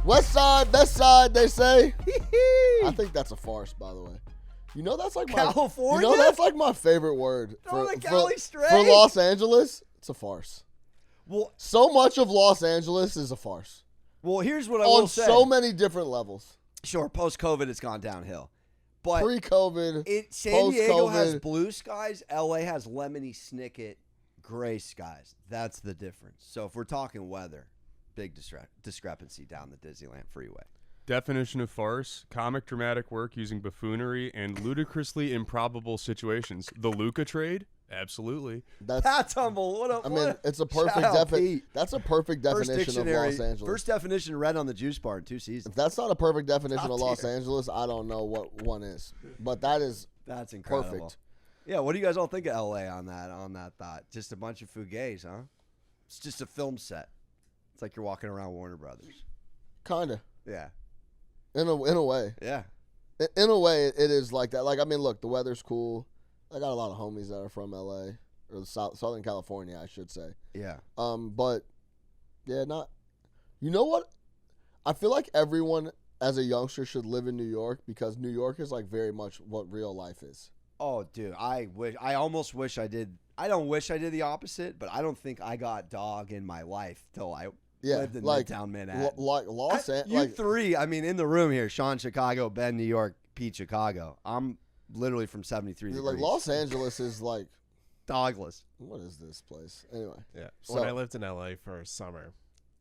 West side, best side, they say. I think that's a farce, by the way. You know that's like California? You know that's like my favorite word Throw the Cali straight? For Los Angeles. It's a farce. Well, so much of Los Angeles is a farce. Well, here's what I will say. On so many different levels. Sure, post-COVID, it's gone downhill. But pre-COVID, San Diego has blue skies. LA has lemony snicket gray skies. That's the difference. So if we're talking weather, big discrepancy down the Disneyland freeway. Definition of farce: comic dramatic work using buffoonery and ludicrously improbable situations. The Luka trade? Absolutely. That's humble. It's a perfect That's a perfect definition of Los Angeles. First definition read on the juice bar in 2 seasons. If that's not a perfect definition of Los Angeles, I don't know what one is. But that's incredible. Perfect. Yeah, what do you guys all think of LA on that thought? Just a bunch of fugays, huh? It's just a film set. It's like you're walking around Warner Brothers. Kinda. Yeah. In a way. Yeah. In a way, it is like that. Like, I mean, look, the weather's cool. I got a lot of homies that are from LA or Southern California, I should say. Yeah. But yeah, you know what? I feel like everyone as a youngster should live in New York because New York is like very much what real life is. Oh, dude, I almost wish I did. I don't wish I did the opposite, but I don't think I got dog in my life till I lived in Midtown Manhattan. Like Los Angeles. You three, I mean, in the room here, Sean Chicago, Ben New York, Pete Chicago. I'm literally from 73 degrees. Like Los Angeles is like dogless. What is this place? Anyway. Yeah. When I lived in LA for a summer,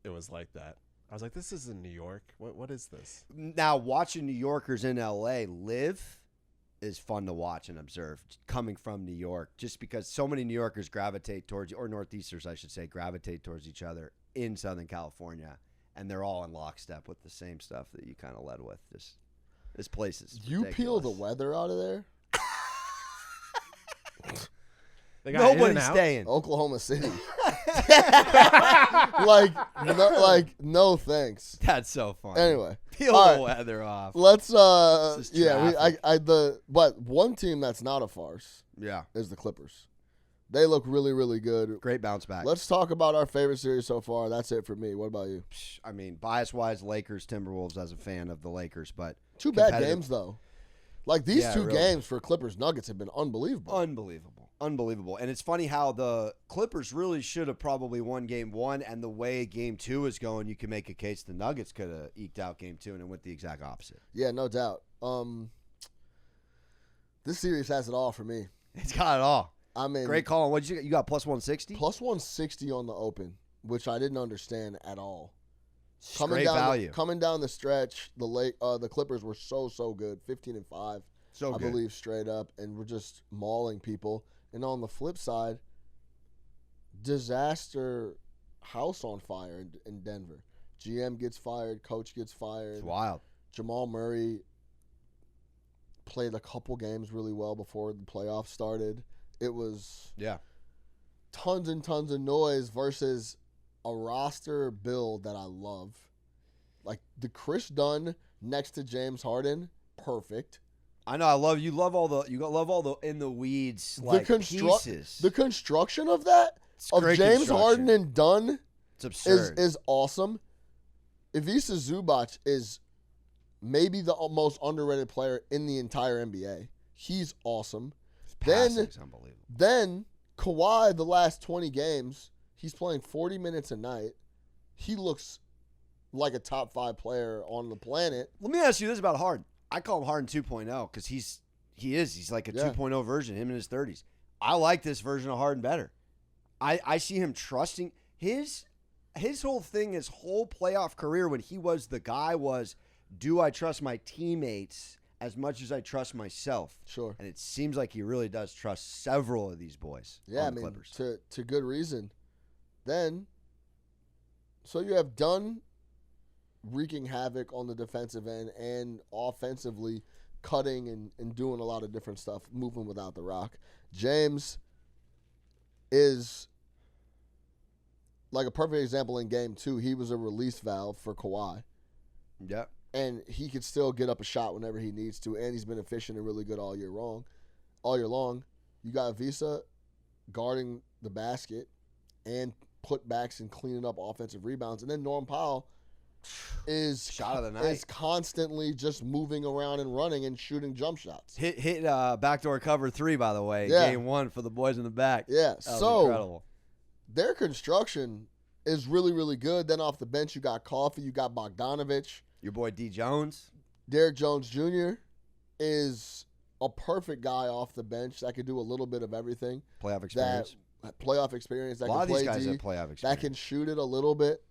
it was like that. I was like, this is in New York. What is this? Now, watching New Yorkers in LA live is fun to watch and observe coming from New York, just because so many New Yorkers gravitate towards, or Northeasters, I should say, gravitate towards each other in Southern California, and they're all in lockstep with the same stuff that you kind of led with. This place is ridiculous. You peel the weather out of there? Nobody's staying. Oklahoma City. No thanks. That's so funny. Anyway, peel the weather off. Let's but one team that's not a farce. Yeah, is the Clippers. They look really, really good. Great bounce back. Let's talk about our favorite series so far. That's it for me. What about you? I mean, bias-wise, Lakers, Timberwolves as a fan of the Lakers, but two bad games though. Like these two really. games for Clippers Nuggets have been unbelievable. Unbelievable. And it's funny how the Clippers really should have probably won game 1, and the way game 2 is going, you can make a case the Nuggets could have eked out game 2, and it went the exact opposite. Yeah, no doubt. This series has it all for me. It's got it all. I mean, great call. What you got? Plus 160. Plus 160 on the open, which I didn't understand at all. Great value. Coming down the stretch, the Clippers were so good, 15-5, I believe, straight up, and we're just mauling people. And on the flip side, disaster house on fire in Denver. GM gets fired, coach gets fired. It's wild. Jamal Murray played a couple games really well before the playoffs started. It was tons and tons of noise versus a roster build that I love. Like the Chris Dunn next to James Harden, perfect. I know. You love all the in the weeds pieces. The construction of that of James Harden and Dunn, it's absurd. Is awesome. Ivica Zubac is maybe the most underrated player in the entire NBA. He's awesome. Passing's unbelievable. Then Kawhi, the last 20 games, he's playing 40 minutes a night. He looks like a top 5 player on the planet. Let me ask you this about Harden. I call him Harden 2.0 because he's like a 2.0 version, him in his 30s. I like this version of Harden better. I see him trusting his whole thing, his whole playoff career when he was the guy was, do I trust my teammates as much as I trust myself? Sure. And it seems like he really does trust several of these boys. Yeah, on the Clippers. To good reason. Then, so you have Dunn wreaking havoc on the defensive end and offensively cutting and doing a lot of different stuff, moving without the rock. James is like a perfect example in game 2. He was a release valve for Kawhi. Yep. And he could still get up a shot whenever he needs to, and he's been efficient and really good all year long. You got Visa guarding the basket and putbacks and cleaning up offensive rebounds. And then Norm Powell, is Shot of the night. is constantly just moving around and running and shooting jump shots. Hit backdoor cover 3, by the way. Yeah. Game 1 for the boys in the back. Yeah, That was so incredible. their construction is really, really good. Then off the bench, you got Coffey, you got Bogdanovich. Your boy D. Jones. Derrick Jones Jr. is a perfect guy off the bench that could do a little bit of everything. Playoff experience. That playoff experience. That A lot can of these play guys D, have playoff experience. that can shoot it a little bit.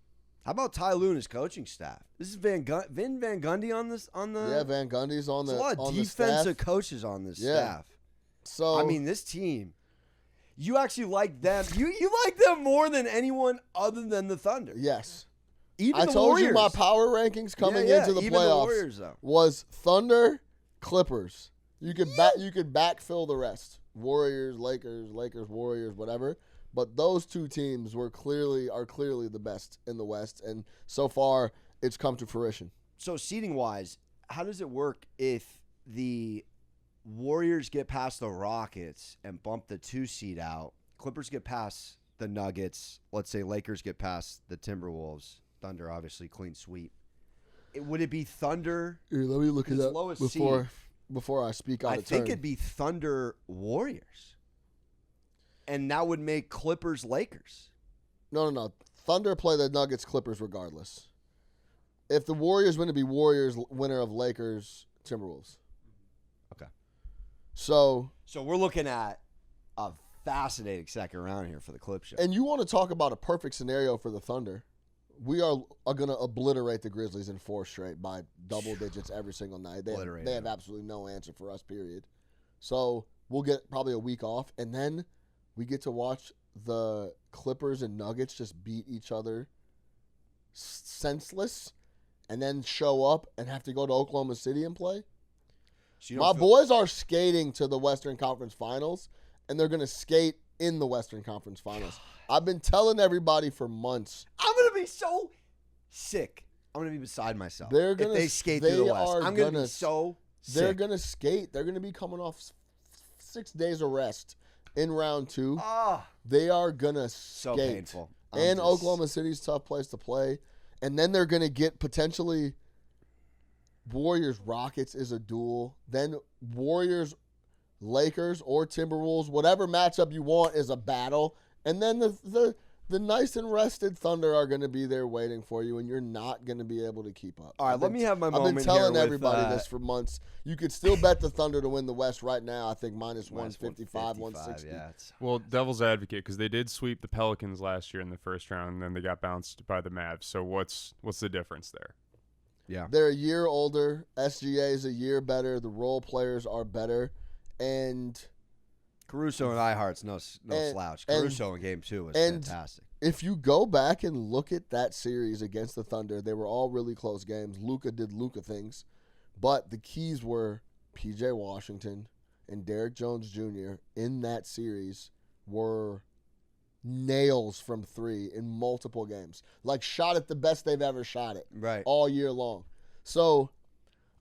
How about Ty Lue and his coaching staff? This is Vin Van Gundy on this. Yeah, Van Gundy's on There's the a lot of on defensive the staff. coaches on this Yeah. staff. So I mean, this team, you actually like them. You like them more than anyone other than the Thunder. yes, Even I the told Warriors. you my power rankings coming Yeah, into the even the playoffs Warriors, though. was Thunder, Clippers. You could backfill the rest. Warriors, Lakers, Warriors, whatever. But those two teams are clearly the best in the West, and so far it's come to fruition. So seating wise, how does it work if the Warriors get past the Rockets and bump the 2 seed out? Clippers get past the Nuggets. Let's say Lakers get past the Timberwolves. Thunder obviously clean sweep. Would it be Thunder? Here, let me look it His up lowest before I speak out I of think turn. it'd be Thunder Warriors, and that would make Clippers Lakers. No. Thunder play the Nuggets, Clippers regardless. If the Warriors win, it'd be Warriors winner of Lakers, Timberwolves. Okay. So we're looking at a fascinating second round here for the Clip Show. and you want to talk about a perfect scenario for the Thunder. We are going to obliterate the Grizzlies in 4 straight by double digits every single night. They have absolutely no answer for us, period. So we'll get probably a week off, and then we get to watch the Clippers and Nuggets just beat each other senseless and then show up and have to go to Oklahoma City and play. So you My don't feel- boys are skating to the Western Conference Finals, and they're going to skate in the Western Conference Finals. I've been telling everybody for months. I'm gonna be so sick. I'm gonna be beside myself. They're gonna if they skate through the West. I'm gonna be so They're sick. going to skate. They're going to be coming off 6 days of rest in round 2. Ah, They are going to so skate. painful. And Oklahoma City's a tough place to play. And then they're going to get potentially Warriors Rockets is a duel. Then Warriors Lakers or Timberwolves, whatever matchup you want is a battle. And then the nice and rested Thunder are going to be there waiting for you, and you're not going to be able to keep up. All right, let me have my I've moment been telling here everybody with, this for months. You could still bet the Thunder to win the West right now. I think minus 155, 160. Yeah, Well, devil's advocate, because they did sweep the Pelicans last year in the first round, and then they got bounced by the Mavs. So what's the difference there? yeah. They're a year older. SGA is a year better. The role players are better. And Caruso and Ihart's no slouch. Caruso in game 2 was fantastic. if you go back and look at that series against the Thunder, they were all really close games. Luka did Luka things. But the keys were P.J. Washington and Derrick Jones Jr. in that series were nails from 3 in multiple games. Like, shot it the best they've ever shot it Right. all year long. So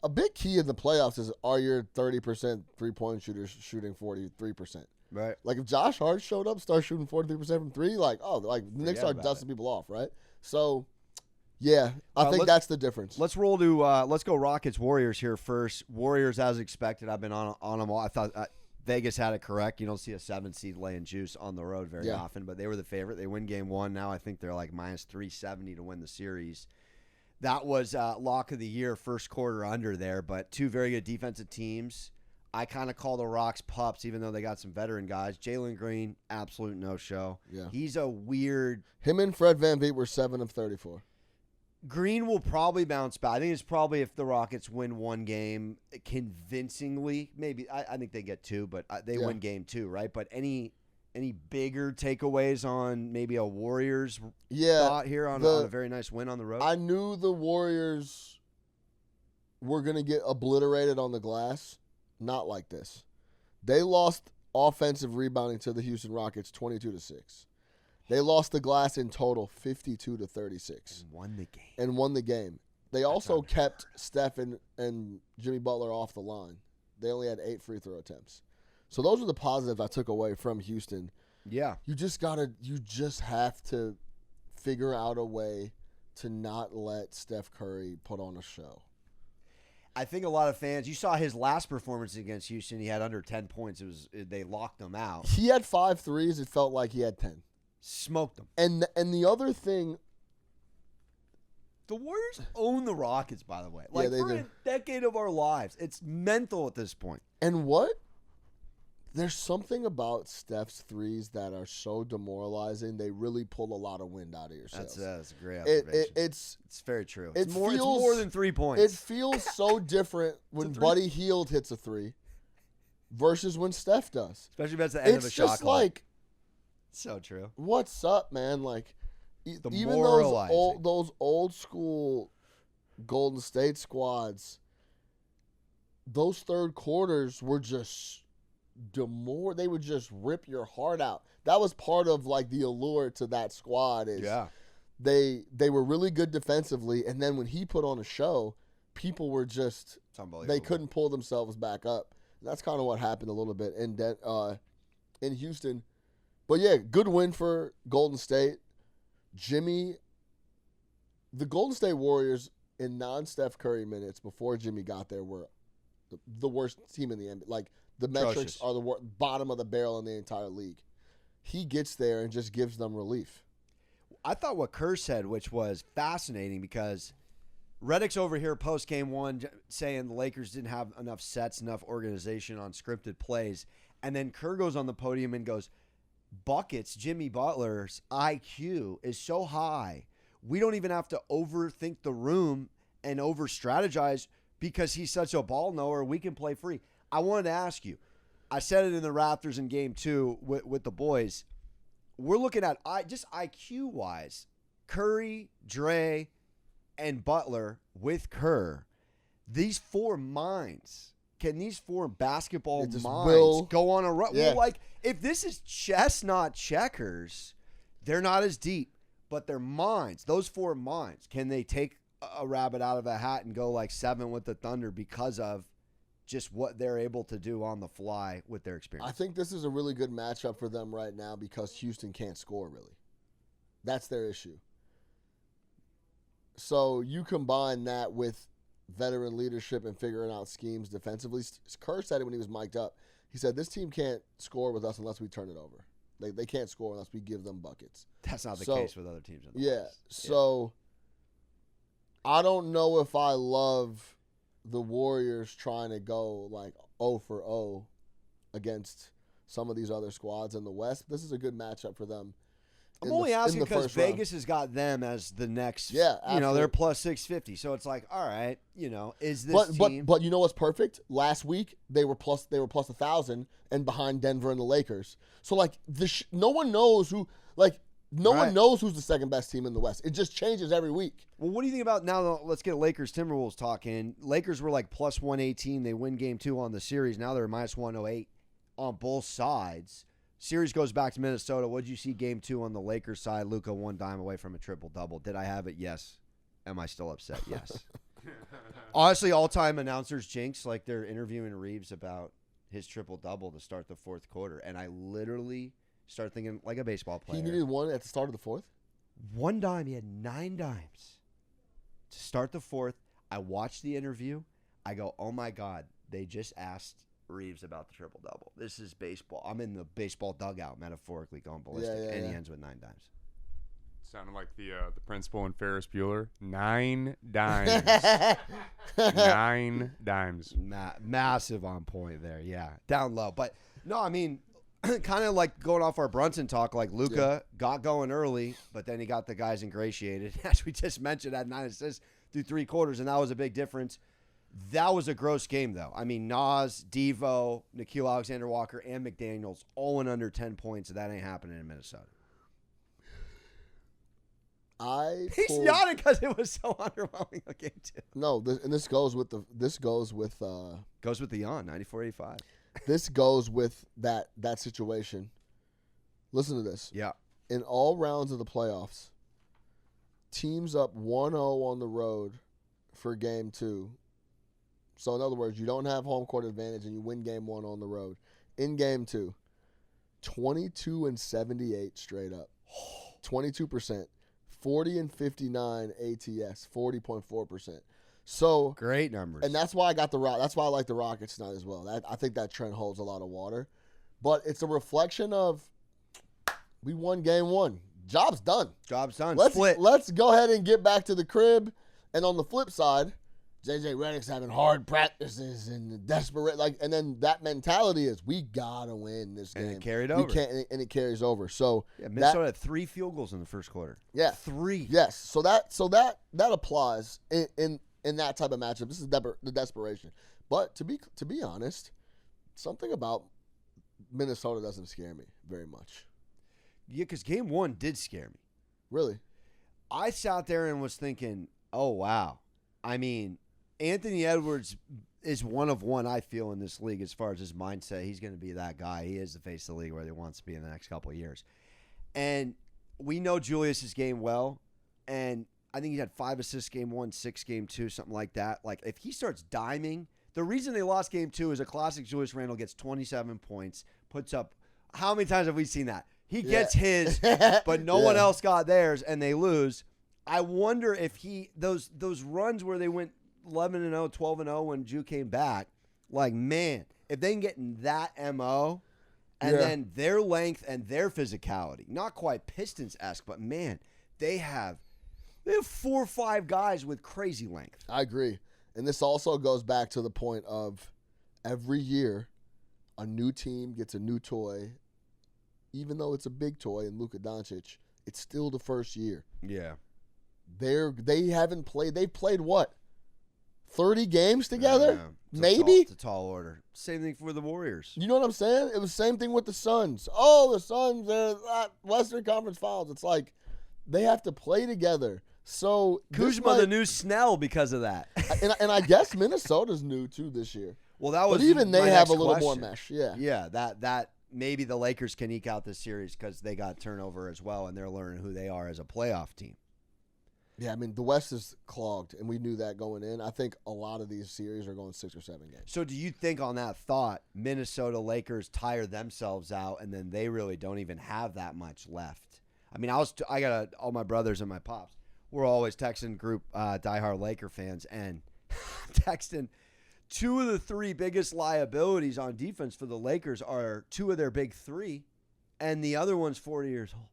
a big key in the playoffs is, are your 30% three-point shooters shooting 43%? Right. Like, if Josh Hart showed up, start shooting 43% from 3, the Knicks Forget are about dusting people off, right? So, yeah, I think let's- that's the difference. Let's roll to let's go Rockets Warriors here first. Warriors as expected. I've been on them all. I thought Vegas had it correct. You don't see a 7 seed laying juice on the road very often, but they were the favorite. They win game 1. Now I think they're like minus 370 to win the series. That was lock of the year, first quarter under there, but 2 very good defensive teams. I kind of call the Rocks pups, even though they got some veteran guys. Jalen Green, absolute no-show. Yeah. He's a weird. Him and Fred VanVleet were 7 of 34. Green will probably bounce back. I think it's probably if the Rockets win 1 game convincingly. Maybe I think they get 2, but they win game 2, right? But any bigger takeaways on maybe a Warriors thought here on a very nice win on the road? I knew the Warriors were going to get obliterated on the glass. Not like this. They lost offensive rebounding to the Houston Rockets 22-6. They lost the glass in total 52-36. And won the game. They also kept Steph and Jimmy Butler off the line. They only had 8 free throw attempts. So those are the positives I took away from Houston. Yeah. You just have to figure out a way to not let Steph Curry put on a show. I think a lot of fans. You saw his last performance against Houston. He had under 10 points. They locked him out. He had 5 threes. It felt like he had 10. Smoked them. And the other thing, the Warriors own the Rockets, by the way. Like, they for do. a decade of our lives. It's mental at this point. and what? There's something about Steph's threes that are so demoralizing. They really pull a lot of wind out of your sails. That's a great observation. It's very true. it It's more feels- than 3 points. It feels so different when Buddy Hield hits a three versus when Steph does. Especially if it's the end of a It's shot just clock. like, So true. what's up, man? Like, even Demoralizing. those old school Golden State squads, those third quarters were just they would just rip your heart out. That was part of like the allure to that squad. Is Yeah. they were really good defensively, and then when he put on a show, people were just It's unbelievable. they couldn't pull themselves back up. And that's kind of what happened a little bit in Houston. But yeah, good win for Golden State. Jimmy, the Golden State Warriors in non-Steph Curry minutes before Jimmy got there were the worst team in the NBA. Like, the metrics Atrocious. are the bottom of the barrel in the entire league. He gets there and just gives them relief. I thought what Kerr said, which was fascinating, because Reddick's over here post game one saying the Lakers didn't have enough sets, enough organization on scripted plays. And then Kerr goes on the podium and goes, Buckets, Jimmy Butler's IQ is so high, we don't even have to overthink the room and over strategize because he's such a ball knower. We can play free. I wanted to ask you, I said it in the Raptors in game 2 with the boys. We're looking at just IQ wise, Curry, Dre, and Butler with Kerr. These 4 minds. Can these 4 basketball They just minds go on a run? Yeah. Well, like, if this is chess, not checkers, they're not as deep. But their minds, those 4 minds, can they take a rabbit out of a hat and go like 7 with the Thunder because of just what they're able to do on the fly with their experience? I think this is a really good matchup for them right now because Houston can't score, really. That's their issue. So you combine that with veteran leadership and figuring out schemes defensively. Kerr said it when he was mic'd up. He said, this team can't score with us unless we turn it over. They can't score unless we give them buckets. That's not the case with other teams. In the Yeah, West. so I don't know if I love the Warriors trying to go like 0 for 0 against some of these other squads in the West. This is a good matchup for them. I'm only asking because first round. Vegas has got them as the next. Yeah, they're absolutely. plus 650. So it's like, all right, is this team? But you know what's perfect? Last week they were plus 1,000 and behind Denver and the Lakers. So like no one knows who one knows who's the second best team in the West. It just changes every week. Well, what do you think about now? Let's get Lakers Timberwolves talking. Lakers were like plus 118. They win game 2 on the series. Now they're minus 108 on both sides. Series goes back to Minnesota. What did you see game 2 on the Lakers side? Luka 1 dime away from a triple-double. Did I have it? Yes. Am I still upset? Yes. Honestly, all-time announcers jinx, like they're interviewing Reeves about his triple-double to start the 4th quarter. And I literally started thinking like a baseball player. He needed 1 at the start of the 4th? 1 dime. He had 9 dimes to start the 4th. I watched the interview. I go, oh, my God. They just asked Reeves about the triple-double. This is baseball. I'm in the baseball dugout, metaphorically going ballistic, and he ends with 9 dimes. Sounded like the principal in Ferris Bueller. 9 dimes. 9 dimes. Massive on point there, yeah. Down low. But, no, I mean, kind of like going off our Brunson talk, like Luka got going early, but then he got the guys ingratiated. As we just mentioned, had 9 assists through 3 quarters, and that was a big difference. That was a gross game, though. I mean, Nas, Devo, Nickeil Alexander-Walker, and McDaniels all went under 10 points, and that ain't happening in Minnesota. He's yawning because it was so underwhelming a game, too. No, this goes with the Goes with the yawn, 94-85. This goes with that situation. Listen to this. Yeah. In all rounds of the playoffs, teams up 1-0 on the road for game 2. So, in other words, you don't have home court advantage and you win game 1 on the road. In game 2, 22 and 78 straight up. 22%. 40 and 59 ATS, 40.4%. So great numbers. And that's why I got that's why I like the Rockets tonight as well. I think that trend holds a lot of water. But it's a reflection of we won game 1. Job's done. Job's done. Let's go ahead and get back to the crib. And on the flip side, JJ Redick's having hard practices and desperate, and then that mentality is we gotta win this game. And it carried over. And it carries over. So Minnesota had 3 field goals in the first quarter. Yeah, 3. Yes. So that applies in that type of matchup. This is the desperation. But to be honest, something about Minnesota doesn't scare me very much. Yeah, because game 1 did scare me. Really? I sat there and was thinking, oh, wow. I mean, Anthony Edwards is one of one, I feel, in this league as far as his mindset. He's going to be that guy. He is the face of the league where he wants to be in the next couple of years. And we know Julius's game well, and I think he had 5 assists game 1, 6 game 2, something like that. Like, if he starts diming, the reason they lost game 2 is a classic Julius Randle gets 27 points, puts up – how many times have we seen that? He gets his, but no one else got theirs, and they lose. I wonder if those runs where they went 11-0, 12-0 when Ju came back, like, man, if they can get in that MO and then their length and their physicality, not quite Pistons-esque, but, man, they have 4 or 5 guys with crazy length. I agree. And this also goes back to the point of every year a new team gets a new toy. Even though it's a big toy in Luka Doncic, it's still the first year. Yeah. They haven't played. They've played what? 30 games together? It's Maybe? It's a tall order. Same thing for the Warriors. You know what I'm saying? It was the same thing with the Suns. Oh, the Suns, they're Western Conference Finals. It's like they have to play together. So Kuzma, the new Snell, because of that. and I guess Minnesota's new too this year. Well, that was. But even they my have next a little question. more mesh. Yeah. Yeah. That maybe the Lakers can eke out this series because they got turnover as well, and they're learning who they are as a playoff team. Yeah, I mean, the West is clogged, and we knew that going in. I think a lot of these series are going 6 or 7 games. So do you think on that thought, Minnesota Lakers tire themselves out, and then they really don't even have that much left? I mean, I got all my brothers and my pops. We're always texting group diehard Laker fans, and texting 2 of the 3 biggest liabilities on defense for the Lakers are 2 of their big 3, and the other one's 40 years old.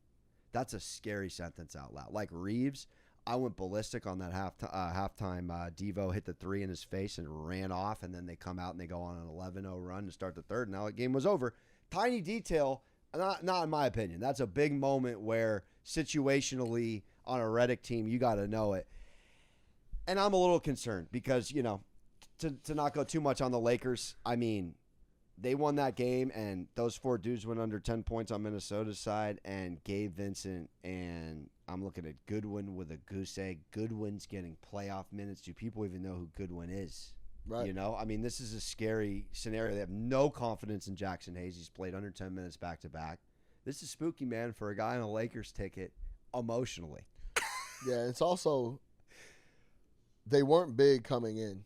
That's a scary sentence out loud. Like Reeves, I went ballistic on that halftime. Devo hit the 3 in his face and ran off, and then they come out and they go on an 11-0 run to start the third. Now the game was over. Tiny detail, not in my opinion. That's a big moment where situationally on a Redick team, you got to know it. And I'm a little concerned because, you know, to not go too much on the Lakers, I mean, they won that game, and those 4 dudes went under 10 points on Minnesota's side, and Gabe Vincent, and I'm looking at Goodwin with a goose egg. Goodwin's getting playoff minutes. Do people even know who Goodwin is? Right. You know, I mean, this is a scary scenario. They have no confidence in Jackson Hayes. He's played under 10 minutes back-to-back. This is spooky, man, for a guy on a Lakers ticket emotionally. Yeah, it's also they weren't big coming in.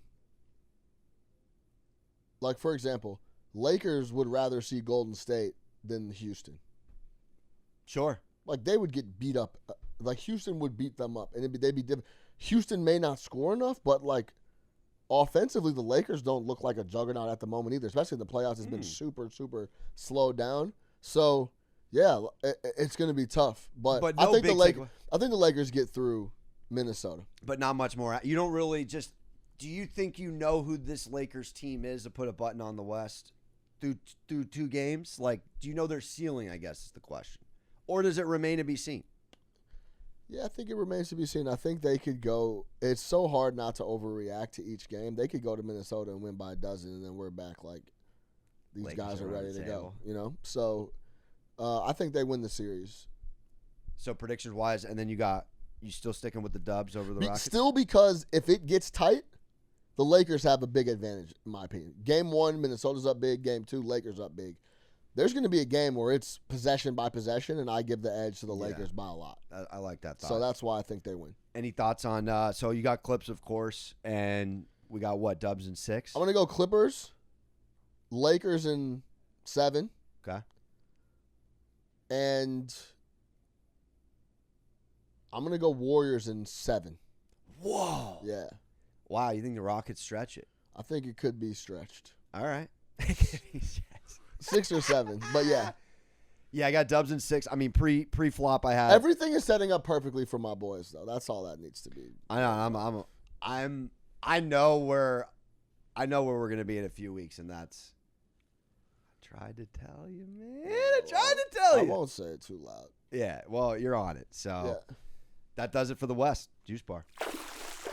Like, for example, Lakers would rather see Golden State than Houston. Sure. Like, they would get beat up. Like, Houston would beat them up, and they'd be different. Houston may not score enough, but, like, offensively, the Lakers don't look like a juggernaut at the moment either, especially in the playoffs. It's been super, super slowed down. So, yeah, it's going to be tough. But no I think the Lakers get through Minnesota. But not much more. You don't really just – do you think you know who this Lakers team is to put a button on the West through 2 games? Like, do you know their ceiling, I guess, is the question. Or does it remain to be seen? Yeah, I think it remains to be seen. I think they could go – it's so hard not to overreact to each game. They could go to Minnesota and win by a dozen, and then we're back like these Lakers guys are on ready the to table. go, you know? So I think they win the series. So predictions-wise, and then you still sticking with the Dubs over the Rockets? Still, because if it gets tight, the Lakers have a big advantage, in my opinion. Game 1, Minnesota's up big. Game 2, Lakers up big. There's going to be a game where it's possession by possession, and I give the edge to the Lakers by a lot. I like that thought. So that's why I think they win. Any thoughts on so you got Clips, of course, and we got what, Dubs in 6? I'm going to go Clippers, Lakers in 7. Okay. And I'm going to go Warriors in 7. Whoa. Yeah. Wow, you think the Rockets stretch it? I think it could be stretched. All right. 6 or 7, but yeah. Yeah, I got Dubs in 6. I mean, pre-flop I had. Everything is setting up perfectly for my boys, though. That's all that needs to be. I know. I know where we're gonna be in a few weeks, and that's. I tried to tell you, man. I tried to tell you. I won't say it too loud. Yeah. Well, you're on it. So Yeah. that does it for the West. Juice Bar.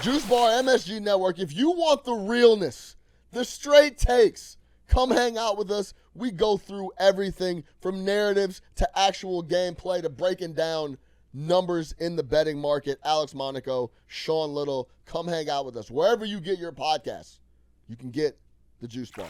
Juice Bar, MSG Network. If you want the realness, the straight takes, come hang out with us. We go through everything from narratives to actual gameplay to breaking down numbers in the betting market. Alex Monaco, Sean Little, come hang out with us. Wherever you get your podcasts, you can get the Juice Bar.